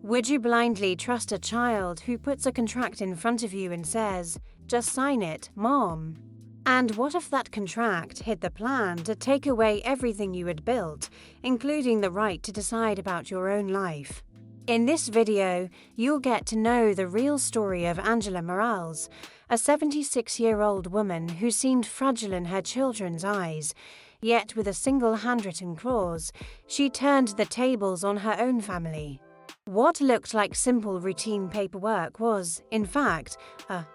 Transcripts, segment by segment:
Would you blindly trust a child who puts a contract in front of you and says, "Just sign it, Mom"? And what if that contract hid the plan to take away everything you had built, including the right to decide about your own life? In this video, you'll get to know the real story of Angela Morales, a 76-year-old woman who seemed fragile in her children's eyes, yet with a single handwritten clause, she turned the tables on her own family. What looked like simple routine paperwork was, in fact, a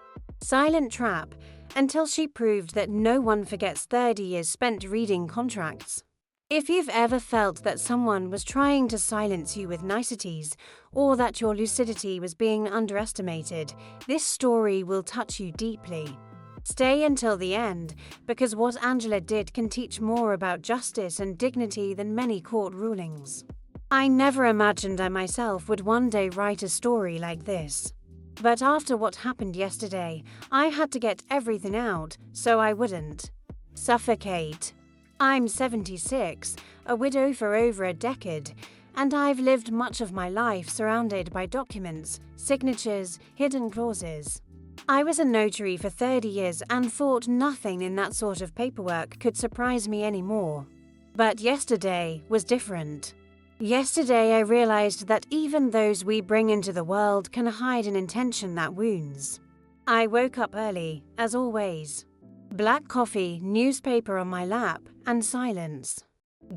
silent trap, until she proved that no one forgets 30 years spent reading contracts. If you've ever felt that someone was trying to silence you with niceties, or that your lucidity was being underestimated, this story will touch you deeply. Stay until the end, because what Angela did can teach more about justice and dignity than many court rulings. I never imagined I myself would one day write a story like this. But after what happened yesterday, I had to get everything out so I wouldn't suffocate. I'm 76, a widow for over a decade, and I've lived much of my life surrounded by documents, signatures, hidden clauses. I was a notary for 30 years and thought nothing in that sort of paperwork could surprise me anymore. But yesterday was different. Yesterday I realized that even those we bring into the world can hide an intention that wounds. I woke up early, as always. Black coffee, newspaper on my lap, and silence.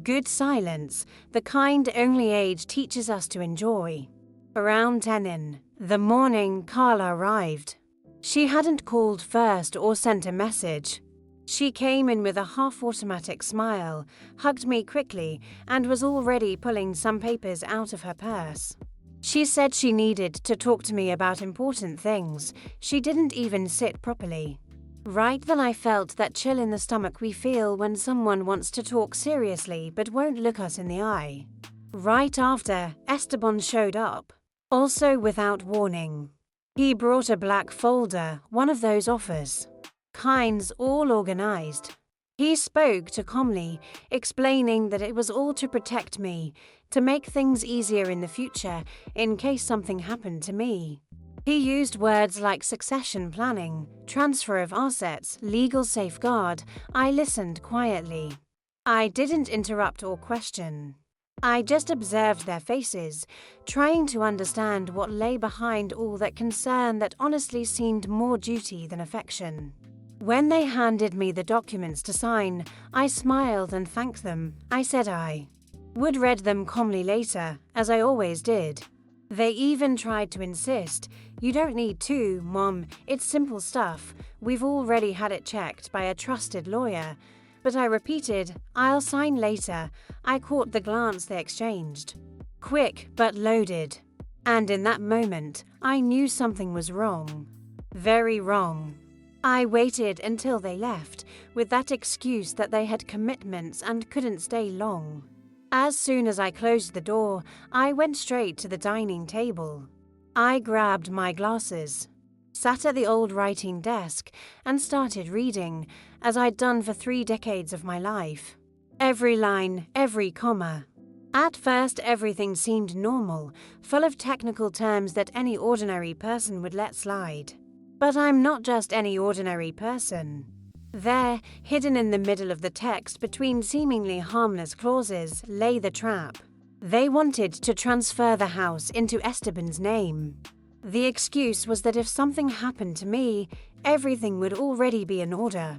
Good silence, the kind only age teaches us to enjoy. Around 10 in the morning, Carla arrived. She hadn't called first or sent a message. She came in with a half-automatic smile, hugged me quickly, and was already pulling some papers out of her purse. She said she needed to talk to me about important things. She didn't even sit properly. Right then I felt that chill in the stomach we feel when someone wants to talk seriously but won't look us in the eye. Right after, Esteban showed up, also without warning. He brought a black folder, one of those offers kinds, all organized. He spoke to calmly, explaining that it was all to protect me, to make things easier in the future in case something happened to me. He used words like succession planning, transfer of assets, legal safeguard. I listened quietly. I didn't interrupt or question. I just observed their faces, trying to understand what lay behind all that concern that honestly seemed more duty than affection. When they handed me the documents to sign, I smiled and thanked them. I said I would read them calmly later, as I always did. They even tried to insist, "You don't need to, Mom, it's simple stuff. We've already had it checked by a trusted lawyer." But I repeated, "I'll sign later." I caught the glance they exchanged. Quick but loaded. And in that moment, I knew something was wrong. Very wrong. I waited until they left, with that excuse that they had commitments and couldn't stay long. As soon as I closed the door, I went straight to the dining table. I grabbed my glasses, sat at the old writing desk, and started reading, as I'd done for 3 decades of my life. Every line, every comma. At first, everything seemed normal, full of technical terms that any ordinary person would let slide. But I'm not just any ordinary person. There, hidden in the middle of the text between seemingly harmless clauses, lay the trap. They wanted to transfer the house into Esteban's name. The excuse was that if something happened to me, everything would already be in order.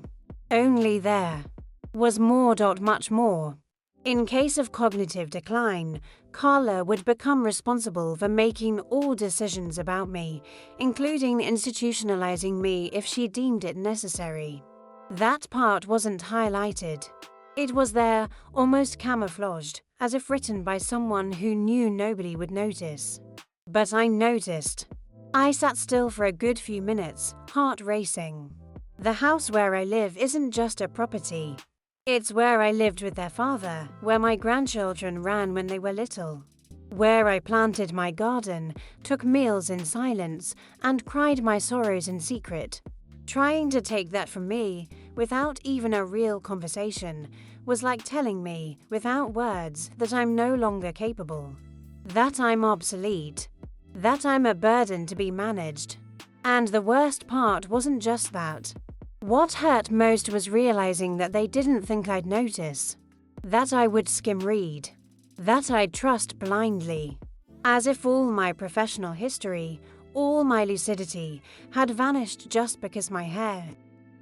Only there was more. Much more. In case of cognitive decline, Carla would become responsible for making all decisions about me, including institutionalizing me if she deemed it necessary. That part wasn't highlighted. It was there, almost camouflaged, as if written by someone who knew nobody would notice. But I noticed. I sat still for a good few minutes, heart racing. The house where I live isn't just a property. It's where I lived with their father, where my grandchildren ran when they were little, where I planted my garden, took meals in silence, and cried my sorrows in secret. Trying to take that from me, without even a real conversation, was like telling me, without words, that I'm no longer capable, that I'm obsolete. that I'm a burden to be managed. And the worst part wasn't just that. What hurt most was realizing that they didn't think I'd notice, that I would skim read, that I'd trust blindly, as if all my professional history, all my lucidity, had vanished just because my hair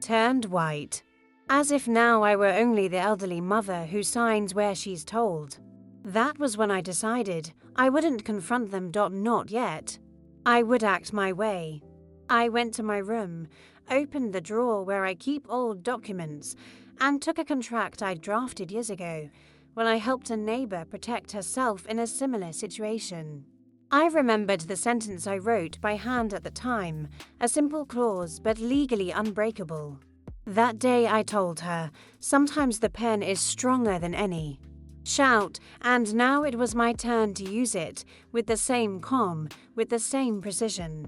turned white, as if now I were only the elderly mother who signs where she's told. That was when I decided I wouldn't confront them. Not yet. I would act my way. I went to my room, opened the drawer where I keep old documents, and took a contract I'd drafted years ago when I helped a neighbor protect herself in a similar situation. I remembered the sentence I wrote by hand at the time, a simple clause but legally unbreakable. That day I told her, sometimes the pen is stronger than any. Shout, and now it was my turn to use it, with the same calm, with the same precision.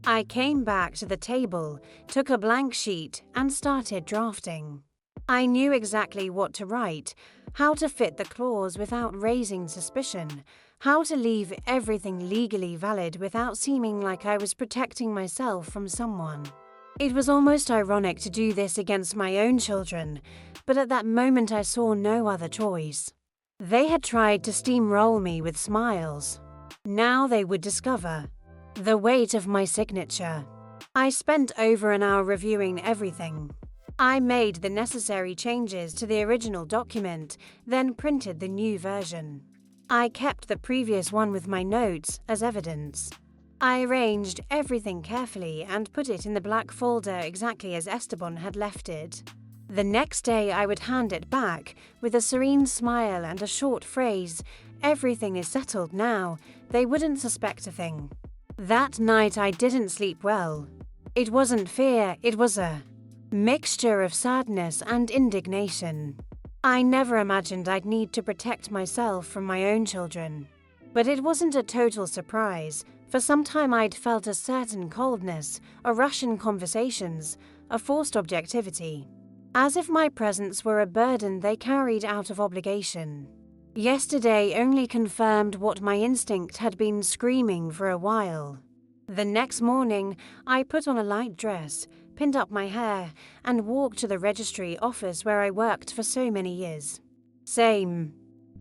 I came back to the table, took a blank sheet, and started drafting. I knew exactly what to write, how to fit the clause without raising suspicion, how to leave everything legally valid without seeming like I was protecting myself from someone. It was almost ironic to do this against my own children, but at that moment I saw no other choice. They had tried to steamroll me with smiles. Now they would discover the weight of my signature. I spent over an hour reviewing everything. I made the necessary changes to the original document, then printed the new version. I kept the previous one with my notes as evidence. I arranged everything carefully and put it in the black folder exactly as Esteban had left it. The next day I would hand it back with a serene smile and a short phrase, "Everything is settled now, they wouldn't suspect a thing." That night I didn't sleep well. It wasn't fear, it was a mixture of sadness and indignation. I never imagined I'd need to protect myself from my own children. But it wasn't a total surprise. For some time I'd felt a certain coldness, a rush in conversations, a forced objectivity. As if my presence were a burden they carried out of obligation. Yesterday only confirmed what my instinct had been screaming for a while. The next morning, I put on a light dress, pinned up my hair, and walked to the registry office where I worked for so many years. Same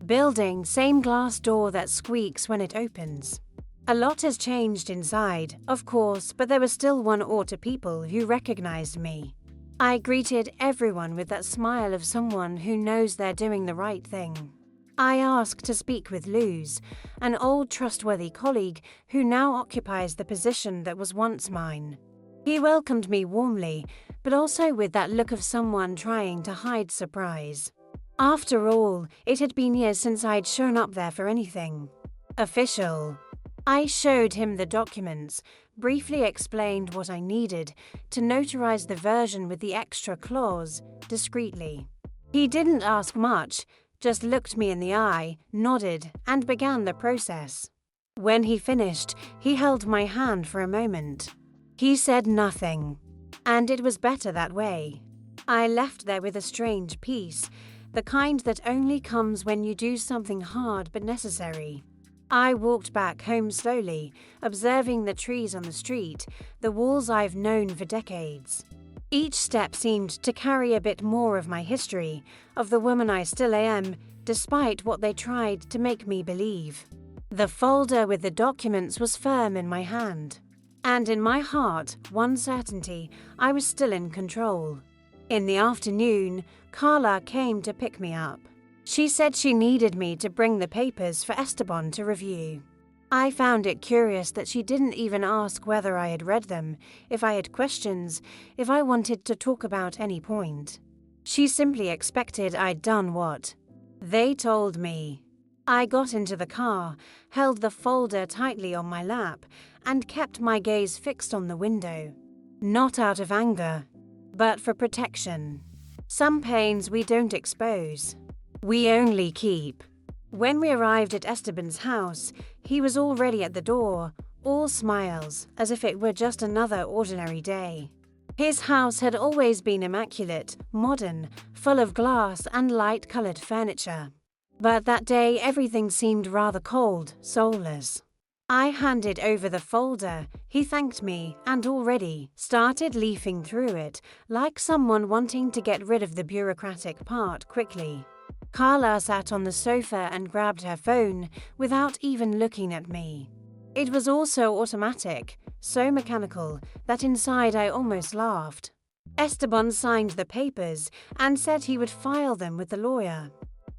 building, same glass door that squeaks when it opens. A lot has changed inside, of course, but there were still 1 or 2 people who recognized me. I greeted everyone with that smile of someone who knows they're doing the right thing. I asked to speak with Luz, an old trustworthy colleague who now occupies the position that was once mine. He welcomed me warmly, but also with that look of someone trying to hide surprise. After all, it had been years since I'd shown up there for anything official. I showed him the documents, briefly explained what I needed to notarize the version with the extra clause, discreetly. He didn't ask much, just looked me in the eye, nodded, and began the process. When he finished, he held my hand for a moment. He said nothing, and it was better that way. I left there with a strange peace, the kind that only comes when you do something hard but necessary. I walked back home slowly, observing the trees on the street, the walls I've known for decades. Each step seemed to carry a bit more of my history, of the woman I still am, despite what they tried to make me believe. The folder with the documents was firm in my hand, and in my heart, one certainty, I was still in control. In the afternoon, Carla came to pick me up. She said she needed me to bring the papers for Esteban to review. I found it curious that she didn't even ask whether I had read them, if I had questions, if I wanted to talk about any point. She simply expected I'd done what they told me. I got into the car, held the folder tightly on my lap, and kept my gaze fixed on the window. Not out of anger, but for protection. Some pains we don't expose, we only keep. When we arrived at Esteban's house, he was already at the door, all smiles, as if it were just another ordinary day. His house had always been immaculate, modern, full of glass and light-colored furniture. But that day everything seemed rather cold, soulless. I handed over the folder, he thanked me, and already started leafing through it, like someone wanting to get rid of the bureaucratic part quickly. Carla sat on the sofa and grabbed her phone without even looking at me. It was also automatic, so mechanical that inside I almost laughed. Esteban signed the papers and said he would file them with the lawyer.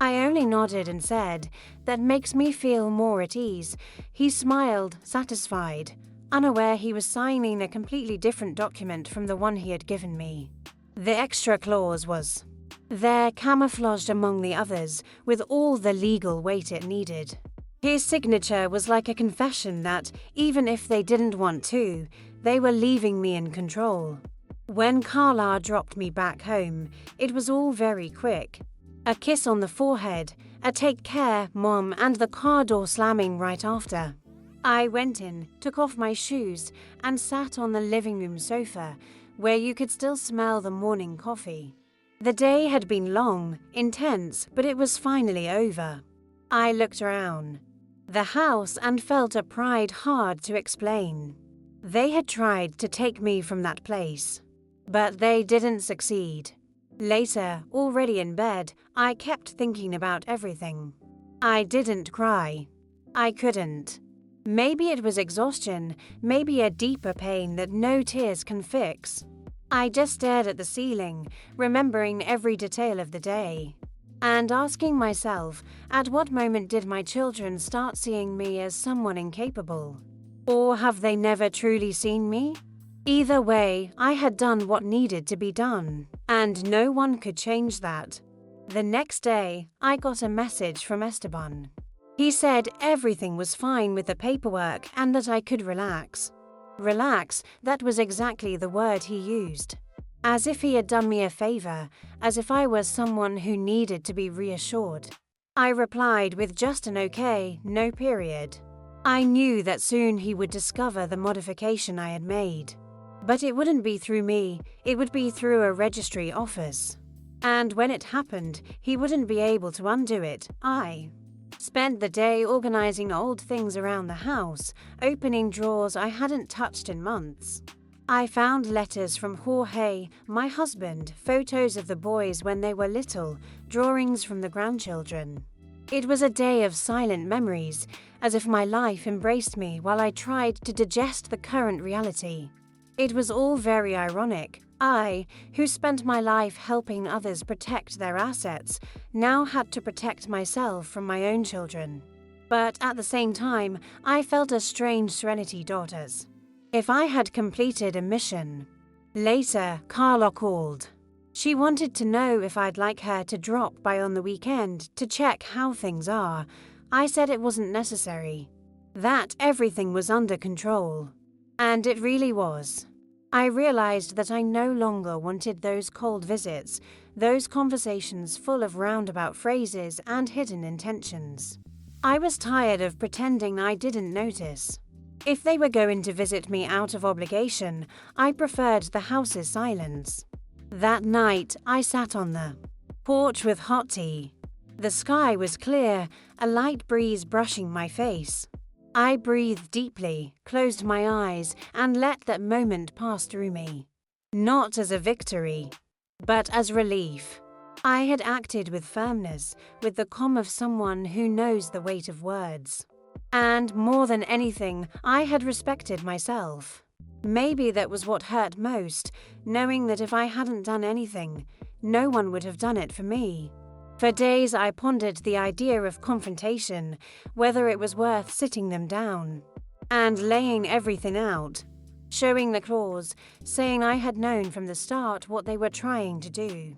I only nodded and said, "That makes me feel more at ease." He smiled, satisfied, unaware he was signing a completely different document from the one he had given me. The extra clause was there, camouflaged among the others, with all the legal weight it needed. His signature was like a confession that, even if they didn't want to, they were leaving me in control. When Carla dropped me back home, it was all very quick. A kiss on the forehead, a "take care, Mom," and the car door slamming right after. I went in, took off my shoes, and sat on the living room sofa, where you could still smell the morning coffee. The day had been long, intense, but it was finally over. I looked around the house and felt a pride hard to explain. They had tried to take me from that place, but they didn't succeed. Later, already in bed, I kept thinking about everything. I didn't cry. I couldn't. Maybe it was exhaustion, maybe a deeper pain that no tears can fix. I just stared at the ceiling, remembering every detail of the day, and asking myself, at what moment did my children start seeing me as someone incapable? Or have they never truly seen me? Either way, I had done what needed to be done, and no one could change that. The next day, I got a message from Esteban. He said everything was fine with the paperwork and that I could relax. Relax, that was exactly the word he used. As if he had done me a favor, as if I was someone who needed to be reassured. I replied with just an okay, no period. I knew that soon he would discover the modification I had made. But it wouldn't be through me, it would be through a registry office. And when it happened, he wouldn't be able to undo it. I spent the day organizing old things around the house, opening drawers I hadn't touched in months. I found letters from Jorge, my husband, photos of the boys when they were little, drawings from the grandchildren. It was a day of silent memories, as if my life embraced me while I tried to digest the current reality. It was all very ironic. I, who spent my life helping others protect their assets, now had to protect myself from my own children. But at the same time, I felt a strange serenity, daughters. If I had completed a mission. Later, Carla called. She wanted to know if I'd like her to drop by on the weekend to check how things are. I said it wasn't necessary. That everything was under control. And it really was. I realized that I no longer wanted those cold visits, those conversations full of roundabout phrases and hidden intentions. I was tired of pretending I didn't notice. If they were going to visit me out of obligation, I preferred the house's silence. That night, I sat on the porch with hot tea. The sky was clear, a light breeze brushing my face. I breathed deeply, closed my eyes, and let that moment pass through me. Not as a victory, but as relief. I had acted with firmness, with the calm of someone who knows the weight of words. And more than anything, I had respected myself. Maybe that was what hurt most, knowing that if I hadn't done anything, no one would have done it for me. For days I pondered the idea of confrontation, whether it was worth sitting them down, and laying everything out, showing the claws, saying I had known from the start what they were trying to do.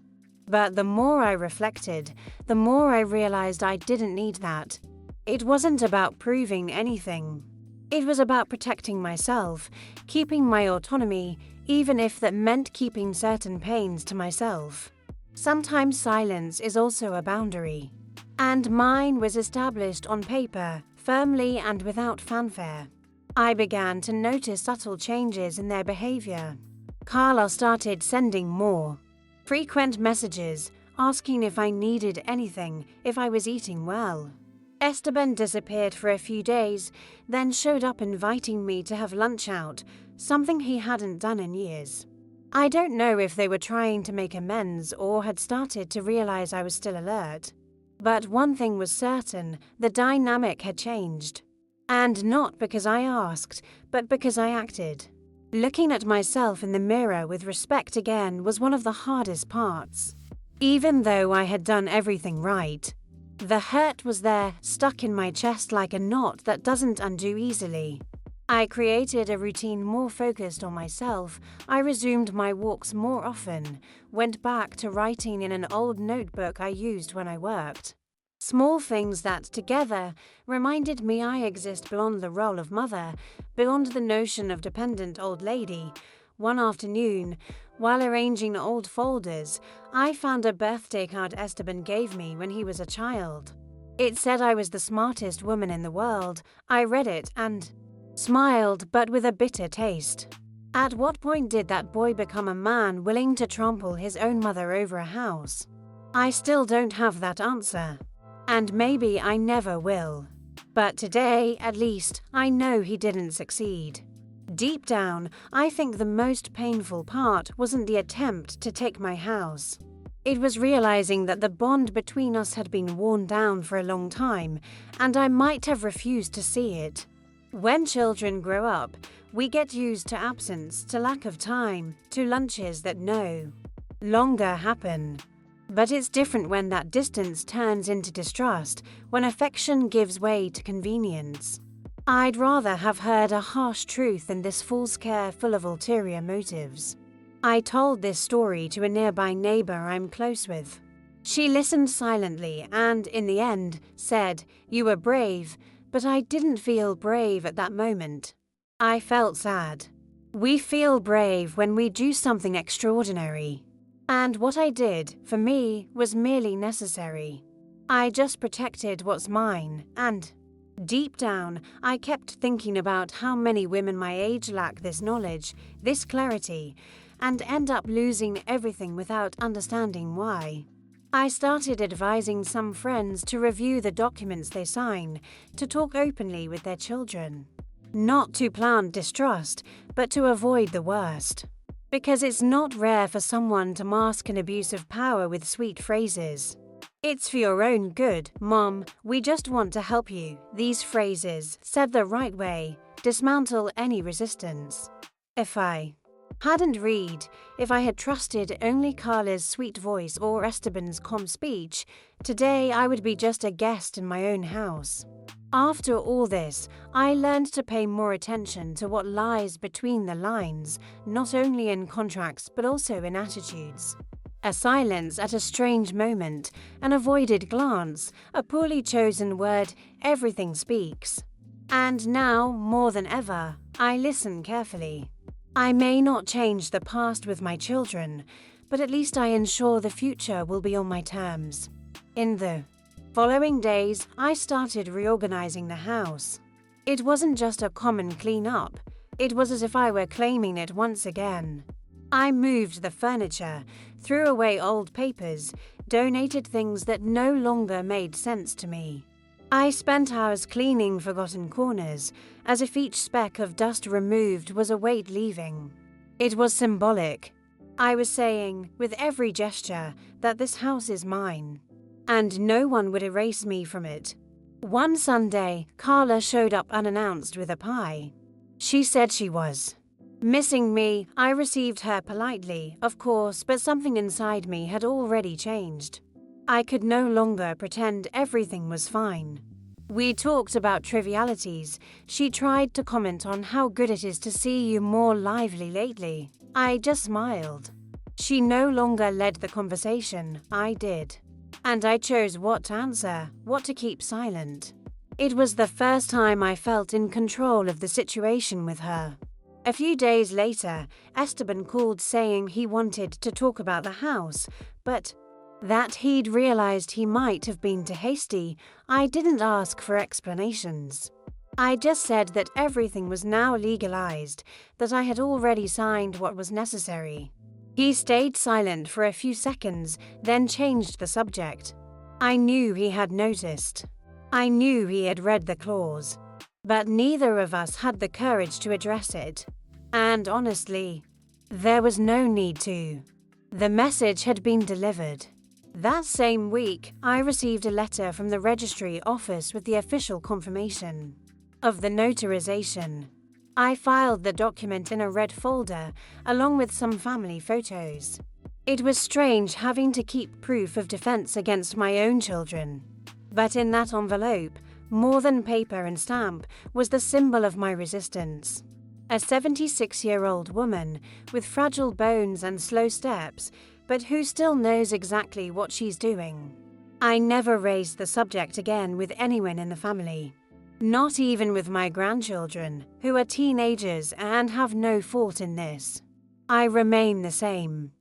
But the more I reflected, the more I realized I didn't need that. It wasn't about proving anything. It was about protecting myself, keeping my autonomy, even if that meant keeping certain pains to myself. Sometimes silence is also a boundary. And mine was established on paper, firmly and without fanfare. I began to notice subtle changes in their behavior. Carla started sending more frequent messages, asking if I needed anything, if I was eating well. Esteban disappeared for a few days, then showed up inviting me to have lunch out, something he hadn't done in years. I don't know if they were trying to make amends or had started to realize I was still alert. But one thing was certain, the dynamic had changed. And not because I asked, but because I acted. Looking at myself in the mirror with respect again was one of the hardest parts. Even though I had done everything right, the hurt was there, stuck in my chest like a knot that doesn't undo easily. I created a routine more focused on myself. I resumed my walks more often, went back to writing in an old notebook I used when I worked. Small things that, together, reminded me I exist beyond the role of mother, beyond the notion of dependent old lady. One afternoon, while arranging old folders, I found a birthday card Esteban gave me when he was a child. It said I was the smartest woman in the world. I read it and smiled, but with a bitter taste. At what point did that boy become a man willing to trample his own mother over a house? I still don't have that answer. And maybe I never will. But today, at least, I know he didn't succeed. Deep down, I think the most painful part wasn't the attempt to take my house. It was realizing that the bond between us had been worn down for a long time, and I might have refused to see it. When children grow up, we get used to absence, to lack of time, to lunches that no longer happen. But it's different when that distance turns into distrust, when affection gives way to convenience. I'd rather have heard a harsh truth than this false care full of ulterior motives. I told this story to a nearby neighbor I'm close with. She listened silently and, in the end, said, "You were brave," but I didn't feel brave at that moment. I felt sad. We feel brave when we do something extraordinary. And what I did, for me, was merely necessary. I just protected what's mine, and deep down, I kept thinking about how many women my age lack this knowledge, this clarity, and end up losing everything without understanding why. I started advising some friends to review the documents they sign, to talk openly with their children. Not to plant distrust, but to avoid the worst. Because it's not rare for someone to mask an abuse of power with sweet phrases. "It's for your own good, Mom, we just want to help you." These phrases, said the right way, dismantle any resistance. If I hadn't read, if I had trusted only Carla's sweet voice or Esteban's calm speech, today I would be just a guest in my own house. After all this, I learned to pay more attention to what lies between the lines, not only in contracts but also in attitudes. A silence at a strange moment, an avoided glance, a poorly chosen word, everything speaks. And now, more than ever, I listen carefully. I may not change the past with my children, but at least I ensure the future will be on my terms. In the following days, I started reorganizing the house. It wasn't just a common clean-up. It was as if I were claiming it once again. I moved the furniture, threw away old papers, donated things that no longer made sense to me. I spent hours cleaning forgotten corners, as if each speck of dust removed was a weight leaving. It was symbolic. I was saying, with every gesture, that this house is mine. And no one would erase me from it. One Sunday, Carla showed up unannounced with a pie. She said she was missing me. I received her politely, of course, but something inside me had already changed. I could no longer pretend everything was fine. We talked about trivialities. She tried to comment on how good it is to see you more lively lately. I just smiled. She no longer led the conversation. I did. And I chose what to answer, what to keep silent. It was the first time I felt in control of the situation with her. A few days later, Esteban called saying he wanted to talk about the house, but that he'd realized he might have been too hasty. I didn't ask for explanations. I just said that everything was now legalized, that I had already signed what was necessary. He stayed silent for a few seconds, then changed the subject. I knew he had noticed. I knew he had read the clause, but neither of us had the courage to address it. And honestly, there was no need to. The message had been delivered. That same week, I received a letter from the registry office with the official confirmation of the notarization. I filed the document in a red folder, along with some family photos. It was strange having to keep proof of defense against my own children. But in that envelope, more than paper and stamp, was the symbol of my resistance. A 76-year-old woman with fragile bones and slow steps, but who still knows exactly what she's doing. I never raised the subject again with anyone in the family. Not even with my grandchildren, who are teenagers and have no fault in this. I remain the same.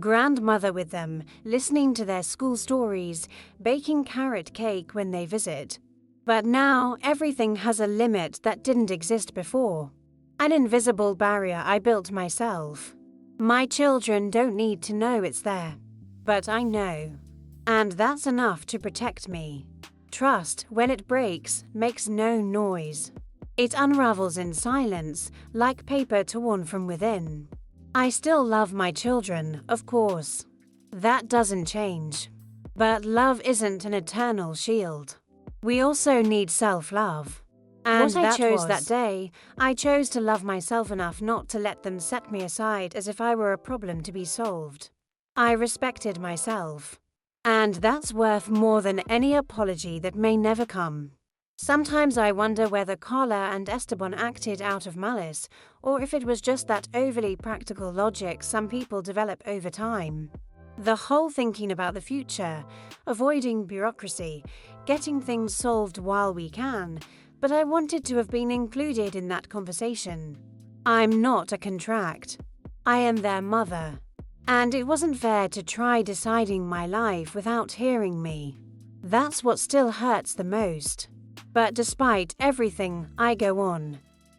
Grandmother with them, listening to their school stories, baking carrot cake when they visit. But now everything has a limit that didn't exist before. An invisible barrier I built myself. My children don't need to know it's there, but I know. And that's enough to protect me. Trust, when it breaks, makes no noise. It unravels in silence, like paper torn from within. I still love my children, of course. That doesn't change. But love isn't an eternal shield. We also need self-love. And what I chose that day, I chose to love myself enough not to let them set me aside as if I were a problem to be solved. I respected myself. And that's worth more than any apology that may never come. Sometimes I wonder whether Carla and Esteban acted out of malice, or if it was just that overly practical logic some people develop over time. The whole thinking about the future, avoiding bureaucracy, getting things solved while we can, but I wanted to have been included in that conversation. I'm not a contract. I am their mother. And it wasn't fair to try deciding my life without hearing me. That's what still hurts the most. But despite everything, I go on.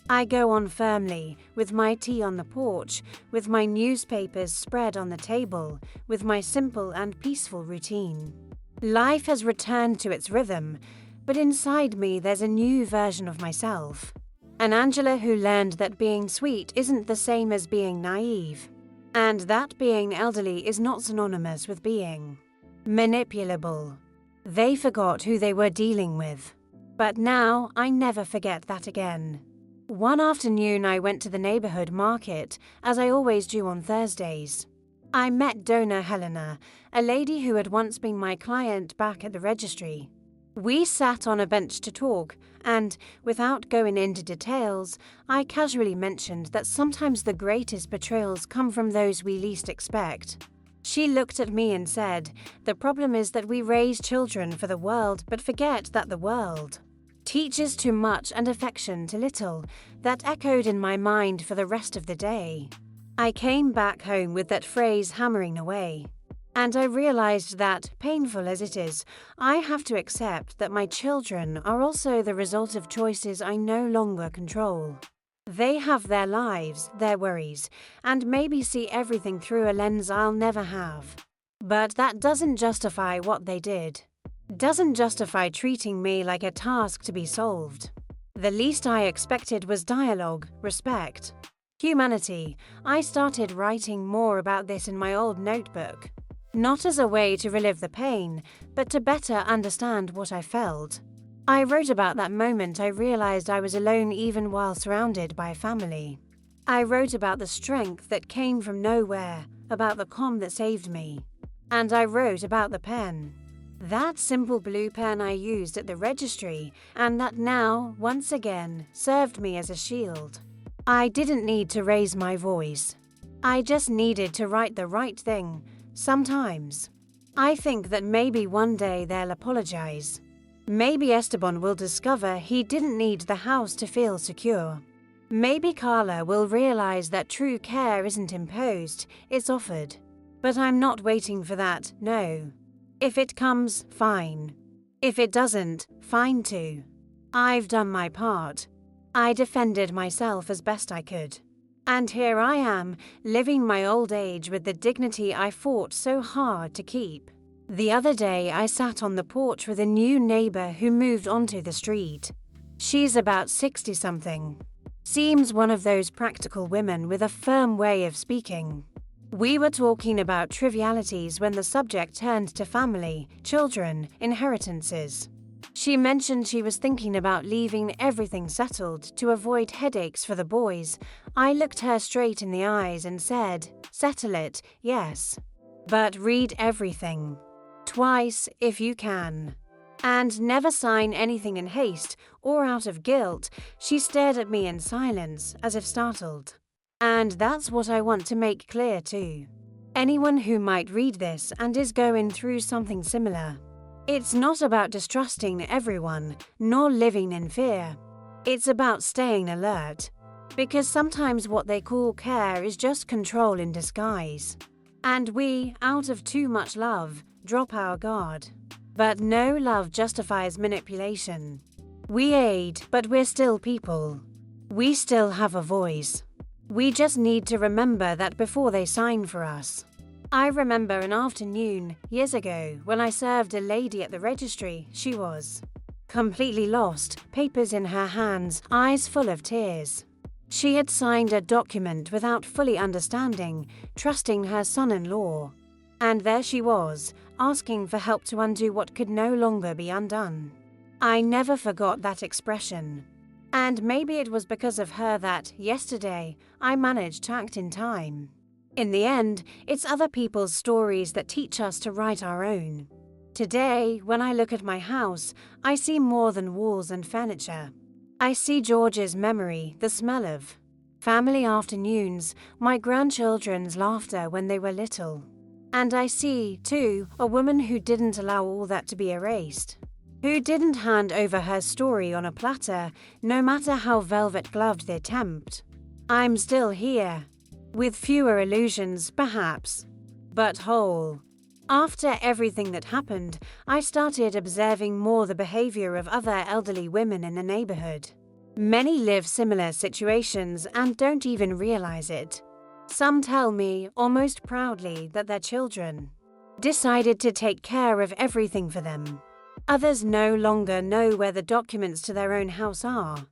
I go on firmly, with my tea on the porch, with my newspapers spread on the table, with my simple and peaceful routine. Life has returned to its rhythm, but inside me there's a new version of myself. An Angela who learned that being sweet isn't the same as being naive. And that being elderly is not synonymous with being manipulable. They forgot who they were dealing with. But now I never forget that again. One afternoon I went to the neighborhood market, as I always do on Thursdays. I met Dona Helena, a lady who had once been my client back at the registry. We sat on a bench to talk, and, without going into details, I casually mentioned that sometimes the greatest betrayals come from those we least expect. She looked at me and said, "The problem is that we raise children for the world but forget that the world teaches too much and affection too little." That echoed in my mind for the rest of the day. I came back home with that phrase hammering away. And I realized that, painful as it is, I have to accept that my children are also the result of choices I no longer control. They have their lives, their worries, and maybe see everything through a lens I'll never have. But that doesn't justify what they did. Doesn't justify treating me like a task to be solved. The least I expected was dialogue, respect, humanity. I started writing more about this in my old notebook. Not as a way to relive the pain, but to better understand what I felt. I wrote about that moment I realized I was alone even while surrounded by family. I wrote about the strength that came from nowhere, about the calm that saved me. And I wrote about the pen. That simple blue pen I used at the registry, and that now, once again, served me as a shield. I didn't need to raise my voice. I just needed to write the right thing. Sometimes. I think that maybe one day they'll apologize. Maybe Esteban will discover he didn't need the house to feel secure. Maybe Carla will realize that true care isn't imposed, it's offered. But I'm not waiting for that, no. If it comes, fine. If it doesn't, fine too. I've done my part. I defended myself as best I could. And here I am, living my old age with the dignity I fought so hard to keep. The other day I sat on the porch with a new neighbor who moved onto the street. She's about 60-something. Seems one of those practical women with a firm way of speaking. We were talking about trivialities when the subject turned to family, children, inheritances. She mentioned she was thinking about leaving everything settled to avoid headaches for the boys. I looked her straight in the eyes and said, "Settle it, yes. But read everything. Twice if you can. And never sign anything in haste or out of guilt." She stared at me in silence, as if startled. And that's what I want to make clear too. Anyone who might read this and is going through something similar. It's not about distrusting everyone, nor living in fear. It's about staying alert. Because sometimes what they call care is just control in disguise. And we, out of too much love, drop our guard. But no love justifies manipulation. We aid, but we're still people. We still have a voice. We just need to remember that before they sign for us. I remember an afternoon, years ago, when I served a lady at the registry. She was completely lost, papers in her hands, eyes full of tears. She had signed a document without fully understanding, trusting her son-in-law. And there she was, asking for help to undo what could no longer be undone. I never forgot that expression. And maybe it was because of her that, yesterday, I managed to act in time. In the end, it's other people's stories that teach us to write our own. Today, when I look at my house, I see more than walls and furniture. I see George's memory, the smell of family afternoons, my grandchildren's laughter when they were little. And I see, too, a woman who didn't allow all that to be erased. Who didn't hand over her story on a platter, no matter how velvet-gloved the attempt. I'm still here. With fewer illusions, perhaps, but whole. After everything that happened, I started observing more the behavior of other elderly women in the neighborhood. Many live similar situations and don't even realize it. Some tell me, almost proudly, that their children decided to take care of everything for them. Others no longer know where the documents to their own house are.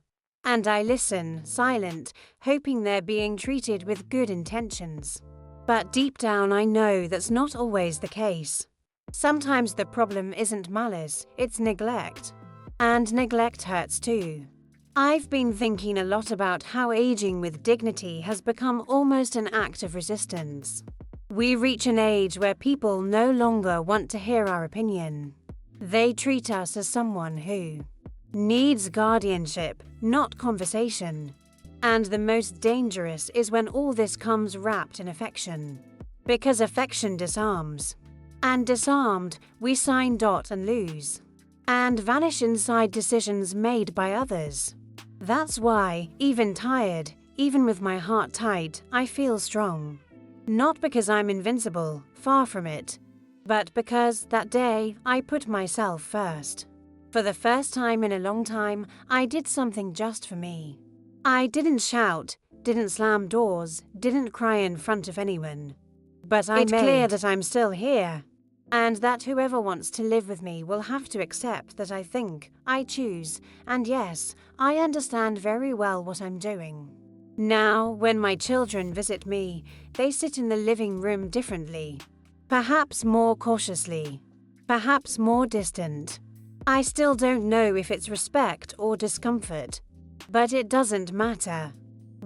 And I listen, silent, hoping they're being treated with good intentions. But deep down I know that's not always the case. Sometimes the problem isn't malice, it's neglect. And neglect hurts too. I've been thinking a lot about how aging with dignity has become almost an act of resistance. We reach an age where people no longer want to hear our opinion. They treat us as someone who needs guardianship, not conversation. And the most dangerous is when all this comes wrapped in affection. Because affection disarms. And disarmed, we sign dot and lose. And vanish inside decisions made by others. That's why, even tired, even with my heart tight, I feel strong. Not because I'm invincible, far from it. But because that day I put myself first. For the first time in a long time, I did something just for me. I didn't shout, didn't slam doors, didn't cry in front of anyone. But I made it clear that I'm still here, and that whoever wants to live with me will have to accept that I think, I choose, and yes, I understand very well what I'm doing. Now, when my children visit me, they sit in the living room differently. Perhaps more cautiously. Perhaps more distant. I still don't know if it's respect or discomfort. But it doesn't matter.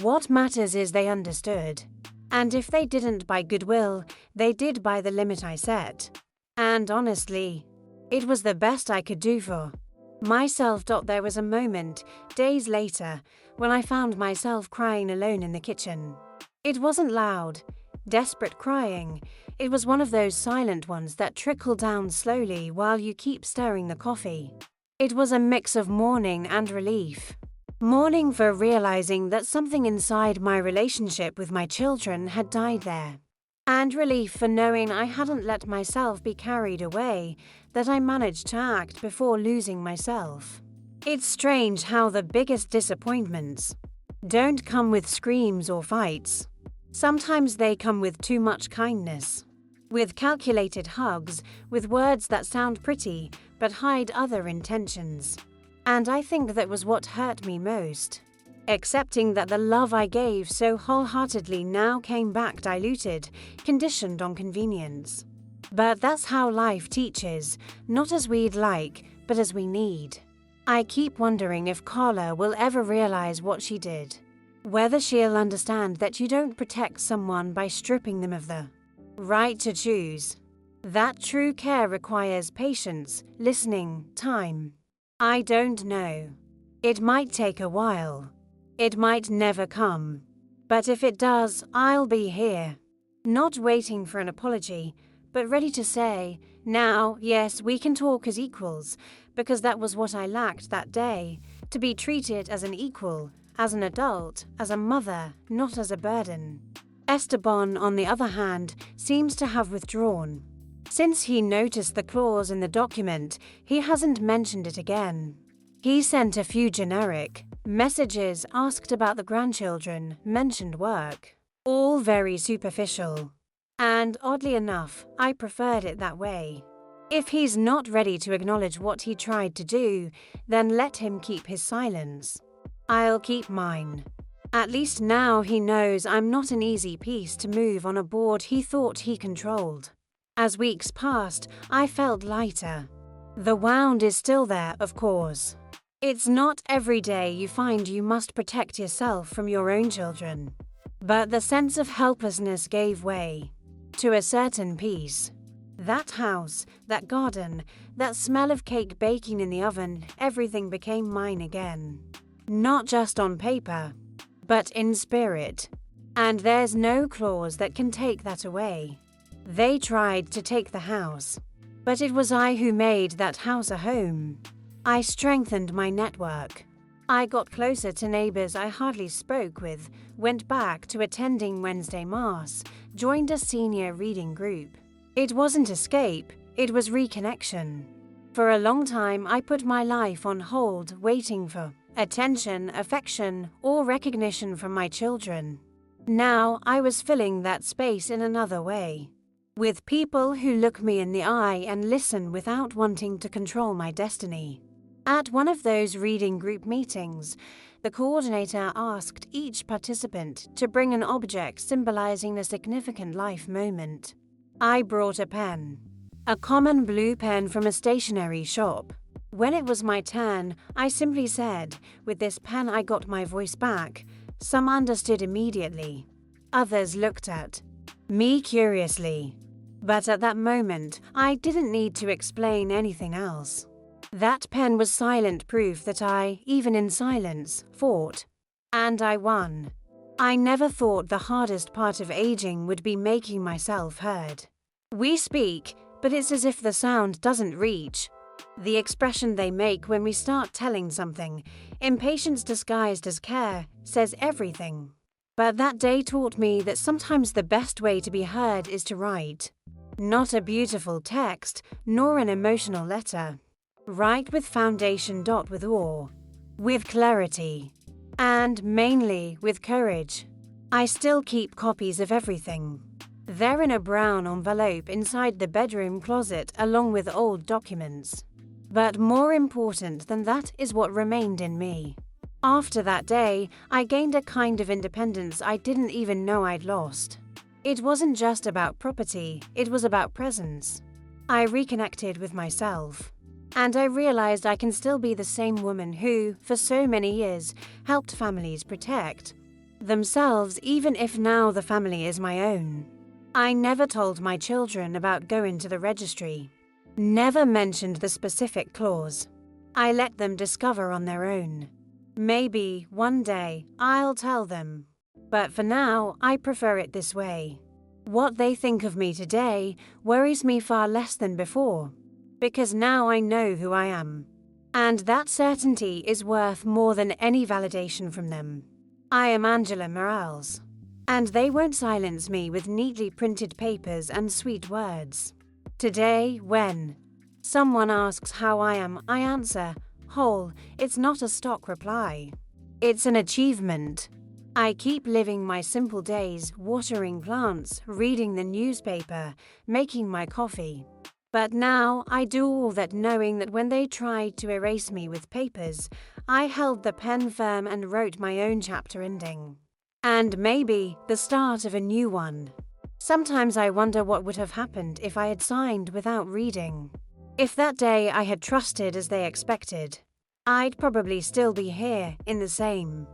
What matters is they understood. And if they didn't by goodwill, they did by the limit I set. And honestly, it was the best I could do for myself. There was a moment, days later, when I found myself crying alone in the kitchen. It wasn't loud, desperate crying. It was one of those silent ones that trickle down slowly while you keep stirring the coffee. It was a mix of mourning and relief. Mourning for realizing that something inside my relationship with my children had died there. And relief for knowing I hadn't let myself be carried away, that I managed to act before losing myself. It's strange how the biggest disappointments don't come with screams or fights. Sometimes they come with too much kindness. with calculated hugs, with words that sound pretty but hide other intentions. And I think that was what hurt me most. Accepting that the love I gave so wholeheartedly now came back diluted, conditioned on convenience. But that's how life teaches, not as we'd like, but as we need. I keep wondering if Carla will ever realize what she did. Whether she'll understand that you don't protect someone by stripping them of the right to choose. That true care requires patience, listening, time. I don't know. It might take a while. It might never come. But if it does, I'll be here. Not waiting for an apology, but ready to say, now, yes, we can talk as equals, because that was what I lacked that day, to be treated as an equal, as an adult, as a mother, not as a burden. Esteban, on the other hand, seems to have withdrawn. Since he noticed the clause in the document, he hasn't mentioned it again. He sent a few generic messages, asked about the grandchildren, mentioned work. All very superficial. And oddly enough, I preferred it that way. If he's not ready to acknowledge what he tried to do, then let him keep his silence. I'll keep mine. At least now he knows I'm not an easy piece to move on a board he thought he controlled. As weeks passed, I felt lighter. The wound is still there, of course. It's not every day you find you must protect yourself from your own children. But the sense of helplessness gave way. To a certain peace. That house, that garden, that smell of cake baking in the oven, everything became mine again. Not just on paper, but in spirit. And there's no clause that can take that away. They tried to take the house, but it was I who made that house a home. I strengthened my network. I got closer to neighbors I hardly spoke with, went back to attending Wednesday Mass, joined a senior reading group. It wasn't escape, it was reconnection. For a long time, I put my life on hold, waiting for attention, affection, or recognition from my children. Now I was filling that space in another way. With people who look me in the eye and listen without wanting to control my destiny. At one of those reading group meetings, the coordinator asked each participant to bring an object symbolizing a significant life moment. I brought a pen. A common blue pen from a stationery shop. When it was my turn, I simply said, with this pen I got my voice back. Some understood immediately. Others looked at me curiously. But at that moment, I didn't need to explain anything else. That pen was silent proof that I, even in silence, fought. And I won. I never thought the hardest part of aging would be making myself heard. We speak, but it's as if the sound doesn't reach. The expression they make when we start telling something, impatience disguised as care, says everything. But that day taught me that sometimes the best way to be heard is to write. Not a beautiful text, nor an emotional letter. Write with foundation, with awe, with clarity, and mainly with courage. I still keep copies of everything. They're in a brown envelope inside the bedroom closet along with old documents. But more important than that is what remained in me. After that day, I gained a kind of independence I didn't even know I'd lost. It wasn't just about property, it was about presence. I reconnected with myself. And I realized I can still be the same woman who, for so many years, helped families protect themselves even if now the family is my own. I never told my children about going to the registry. Never mentioned the specific clause. I let them discover on their own. Maybe, one day, I'll tell them. But for now, I prefer it this way. What they think of me today worries me far less than before. Because now I know who I am. And that certainty is worth more than any validation from them. I am Angela Morales. And they won't silence me with neatly printed papers and sweet words. Today, when someone asks how I am, I answer, whole. It's not a stock reply. It's an achievement. I keep living my simple days, watering plants, reading the newspaper, making my coffee. But now I do all that knowing that when they tried to erase me with papers, I held the pen firm and wrote my own chapter ending. And maybe the start of a new one. Sometimes I wonder what would have happened if I had signed without reading. If that day I had trusted as they expected, I'd probably still be here in the same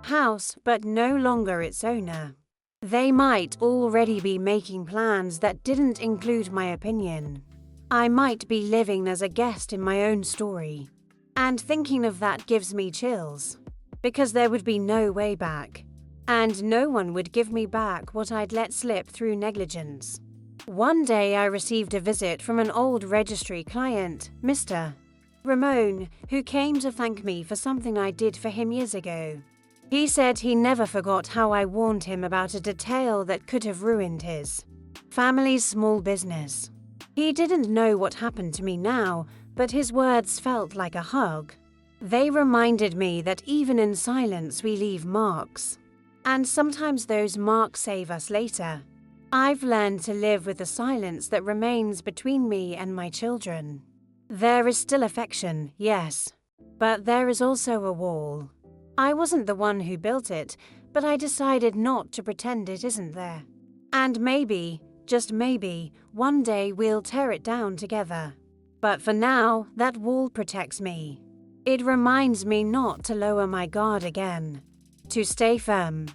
house, but no longer its owner. They might already be making plans that didn't include my opinion. I might be living as a guest in my own story. And thinking of that gives me chills. Because there would be no way back. And no one would give me back what I'd let slip through negligence. One day I received a visit from an old registry client, Mr. Ramon, who came to thank me for something I did for him years ago. He said he never forgot how I warned him about a detail that could have ruined his family's small business. He didn't know what happened to me now, but his words felt like a hug. They reminded me that even in silence we leave marks. And sometimes those marks save us later. I've learned to live with the silence that remains between me and my children. There is still affection, yes, but there is also a wall. I wasn't the one who built it, but I decided not to pretend it isn't there. And maybe, just maybe, one day we'll tear it down together. But for now, that wall protects me. It reminds me not to lower my guard again, to stay firm,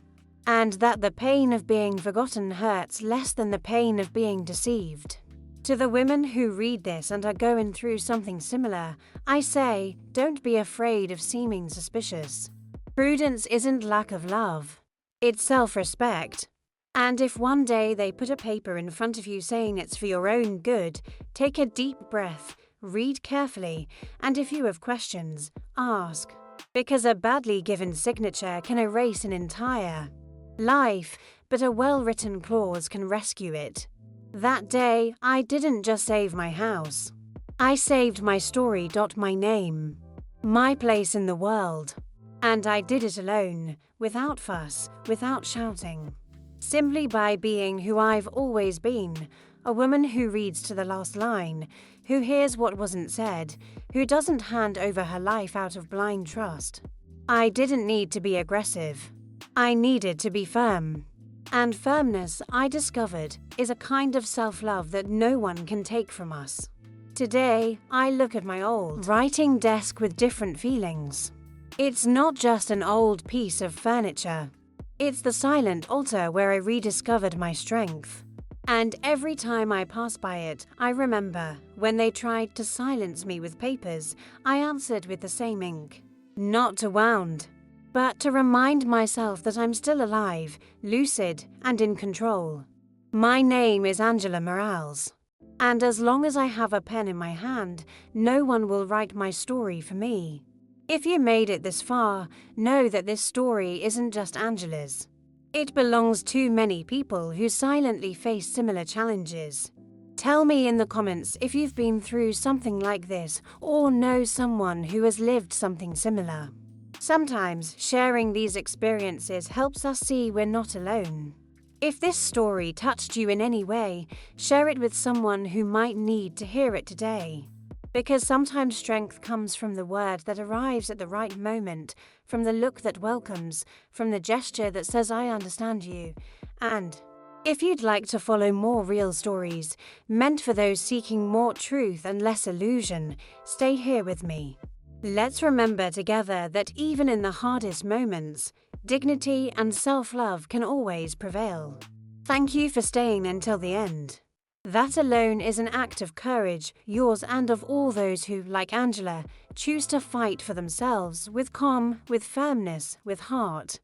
and that the pain of being forgotten hurts less than the pain of being deceived. To the women who read this and are going through something similar, I say, don't be afraid of seeming suspicious. Prudence isn't lack of love, it's self-respect. And if one day they put a paper in front of you saying it's for your own good, take a deep breath, read carefully, and if you have questions, ask. Because a badly given signature can erase an entire life, but a well-written clause can rescue it. That day, I didn't just save my house. I saved my story. My name, my place in the world. And I did it alone, without fuss, without shouting. Simply by being who I've always been, a woman who reads to the last line, who hears what wasn't said, who doesn't hand over her life out of blind trust. I didn't need to be aggressive. I needed to be firm. And firmness, I discovered, is a kind of self-love that no one can take from us. Today, I look at my old writing desk with different feelings. It's not just an old piece of furniture. It's the silent altar where I rediscovered my strength. And every time I pass by it, I remember, when they tried to silence me with papers, I answered with the same ink. Not to wound, but to remind myself that I'm still alive, lucid, and in control. My name is Angela Morales. And as long as I have a pen in my hand, no one will write my story for me. If you made it this far, know that this story isn't just Angela's. It belongs to many people who silently face similar challenges. Tell me in the comments if you've been through something like this or know someone who has lived something similar. Sometimes sharing these experiences helps us see we're not alone. If this story touched you in any way, share it with someone who might need to hear it today. Because sometimes strength comes from the word that arrives at the right moment, from the look that welcomes, from the gesture that says I understand you. And if you'd like to follow more real stories, meant for those seeking more truth and less illusion, stay here with me. Let's remember together that even in the hardest moments, dignity and self-love can always prevail. Thank you for staying until the end. That alone is an act of courage, yours and of all those who, like Angela, choose to fight for themselves with calm, with firmness, with heart.